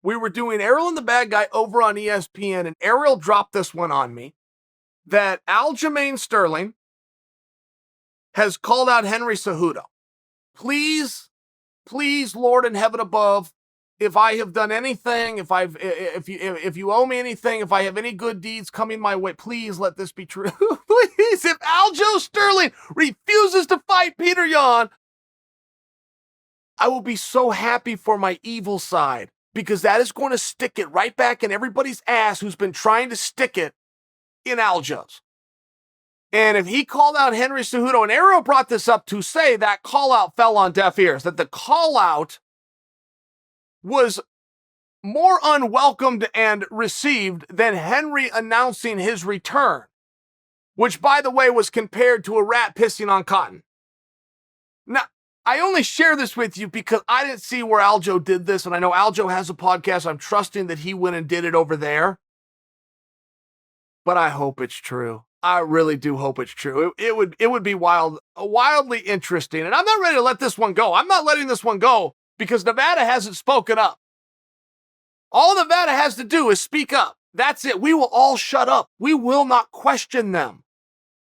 We were doing Ariel and the Bad Guy over on ESPN, and Ariel dropped this one on me that Aljamain Sterling has called out Henry Cejudo. Please, Lord in heaven above, if I have done anything, if you owe me anything, if I have any good deeds coming my way, please let this be true. Please, if Aljo Sterling refuses to fight Peter Yan, I will be so happy for my evil side, because that is going to stick it right back in everybody's ass who's been trying to stick it in Aljo's. And if he called out Henry Cejudo, and Ariel brought this up to say that call out fell on deaf ears, that the call out was more unwelcomed and received than Henry announcing his return, which, by the way, was compared to a rat pissing on cotton. Now, I only share this with you because I didn't see where Aljo did this, and I know Aljo has a podcast. I'm trusting that he went and did it over there. But I hope it's true. I really do hope it's true. It would be wildly interesting. And I'm not ready to let this one go. I'm not letting this one go because Nevada hasn't spoken up. All Nevada has to do is speak up. That's it. We will all shut up. We will not question them.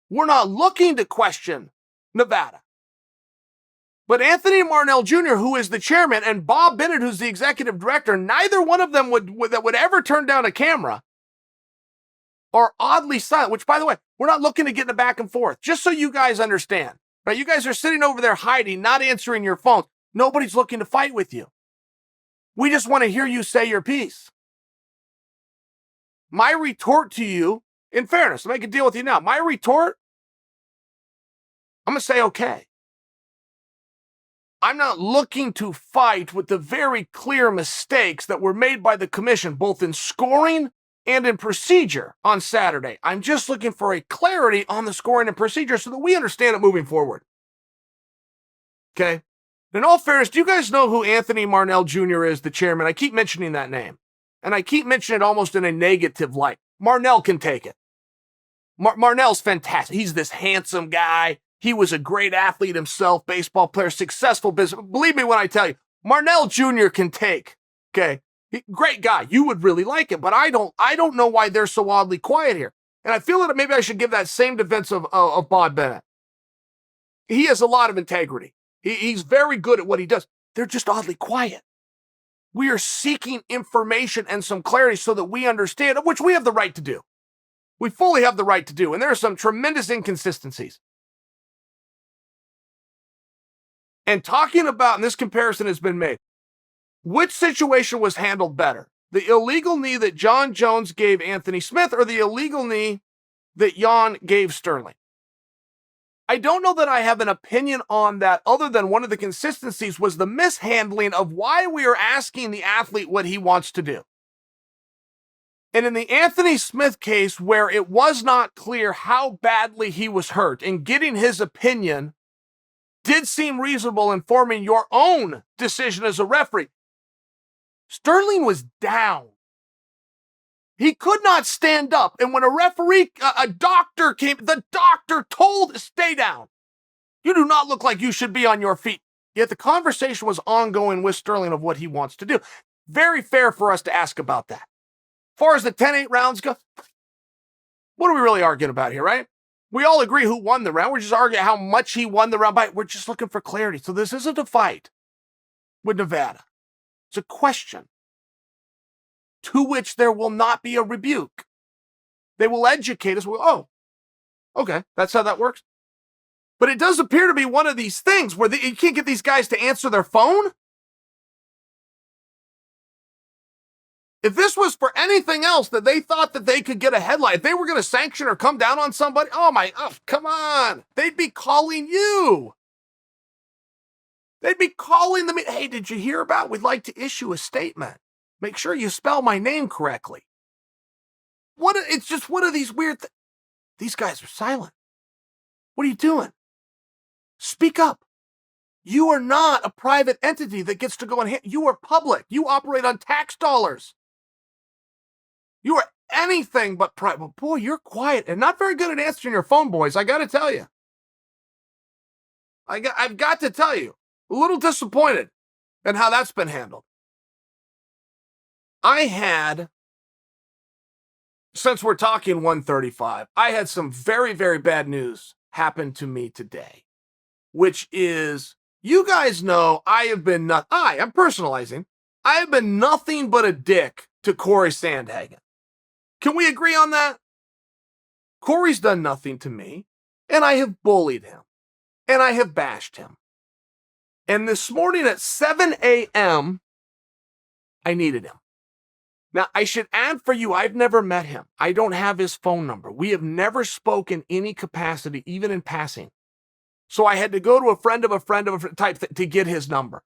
We're not looking to question Nevada. But Anthony Marnell Jr., who is the chairman, and Bob Bennett, who's the executive director, neither one of them would ever turn down a camera, are oddly silent, which, by the way, we're not looking to get in a back and forth, just so you guys understand. Right? You guys are sitting over there hiding, not answering your phones. Nobody's looking to fight with you. We just want to hear you say your piece. My retort to you, in fairness, to make a deal with you now, my retort, I'm going to say okay. I'm not looking to fight with the very clear mistakes that were made by the commission, both in scoring and in procedure on Saturday. I'm just looking for a clarity on the scoring and procedure so that we understand it moving forward. Okay? In all fairness, do you guys know who Anthony Marnell Jr. is, the chairman? I keep mentioning that name. And I keep mentioning it almost in a negative light. Marnell can take it. Marnell's fantastic. He's this handsome guy. He was a great athlete himself, baseball player, successful business. Believe me when I tell you, Marnell Jr. can take. Okay? Great guy. You would really like him, but I don't know why they're so oddly quiet here. And I feel that maybe I should give that same defense of Bob Bennett. He has a lot of integrity. He's very good at what he does. They're just oddly quiet. We are seeking information and some clarity so that we understand, which we have the right to do. We fully have the right to do. And there are some tremendous inconsistencies. And talking about, and this comparison has been made, which situation was handled better? The illegal knee that John Jones gave Anthony Smith or the illegal knee that Yan gave Sterling? I don't know that I have an opinion on that other than one of the consistencies was the mishandling of why we are asking the athlete what he wants to do. And in the Anthony Smith case, where it was not clear how badly he was hurt, and getting his opinion did seem reasonable in forming your own decision as a referee, Sterling was down. He could not stand up. And when a referee, a doctor came, the doctor told, stay down. You do not look like you should be on your feet. Yet the conversation was ongoing with Sterling of what he wants to do. Very fair for us to ask about that. As far as the 10-8 rounds go, what are we really arguing about here, right? We all agree who won the round. We're just arguing how much he won the round by. We're just looking for clarity. So this isn't a fight with Nevada. It's a question to which there will not be a rebuke. They will educate us. Oh, okay, that's how that works. But it does appear to be one of these things where you can't get these guys to answer their phone. If this was for anything else that they thought that they could get a headline, if they were going to sanction or come down on somebody, come on. They'd be calling you. They'd be calling them. Hey, did you hear about? We'd like to issue a statement. Make sure you spell my name correctly. It's just one of these weird things. These guys are silent. What are you doing? Speak up. You are not a private entity that gets to go and you are public. You operate on tax dollars. You are anything but private. Boy, you're quiet and not very good at answering your phone, boys. I got to tell you. I've got to tell you. A little disappointed in how that's been handled. I had, since we're talking 135, I had some very, very bad news happen to me today, which is, you guys know I'm personalizing. I have been nothing but a dick to Corey Sandhagen. Can we agree on that? Corey's done nothing to me, and I have bullied him, and I have bashed him. And this morning at 7 a.m., I needed him. Now, I should add for you, I've never met him. I don't have his phone number. We have never spoken any capacity, even in passing. So I had to go to a friend of a friend type to get his number.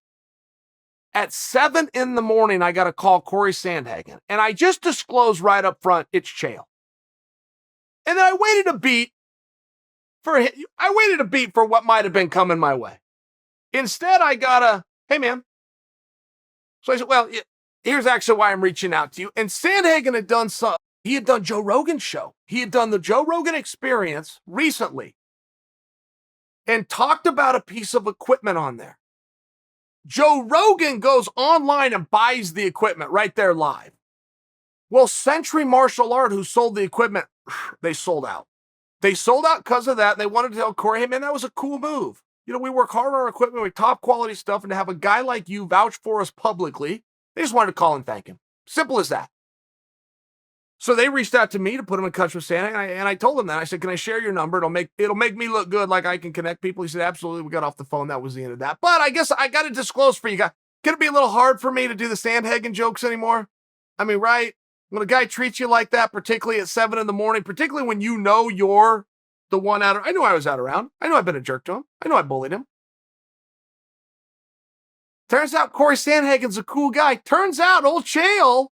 At 7 in the morning, I got to call Corey Sandhagen. And I just disclosed right up front, it's Chael. And then I waited a beat for what might have been coming my way. Instead, I got a, hey, man. So I said, well, here's actually why I'm reaching out to you. And Sandhagen had done Joe Rogan's show. He had done the Joe Rogan Experience recently and talked about a piece of equipment on there. Joe Rogan goes online and buys the equipment right there live. Well, Century Martial Art, who sold the equipment, they sold out. They sold out because of that. And they wanted to tell Corey, hey, man, that was a cool move. You know, we work hard on our equipment, we top quality stuff, and to have a guy like you vouch for us publicly, they just wanted to call and thank him. Simple as that. So they reached out to me to put him in touch with Santa, and I told him that. I said, can I share your number? It'll make me look good, like I can connect people. He said, absolutely. We got off the phone. That was the end of that. But I guess I got to disclose for you guys. Can it be a little hard for me to do the Sandhagen jokes anymore? I mean, right? When a guy treats you like that, particularly at 7 in the morning, particularly when you know you're the one out of, I knew I was out around. I know I've been a jerk to him. I know I bullied him. Turns out Corey Sandhagen's a cool guy. Turns out old Chael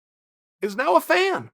is now a fan.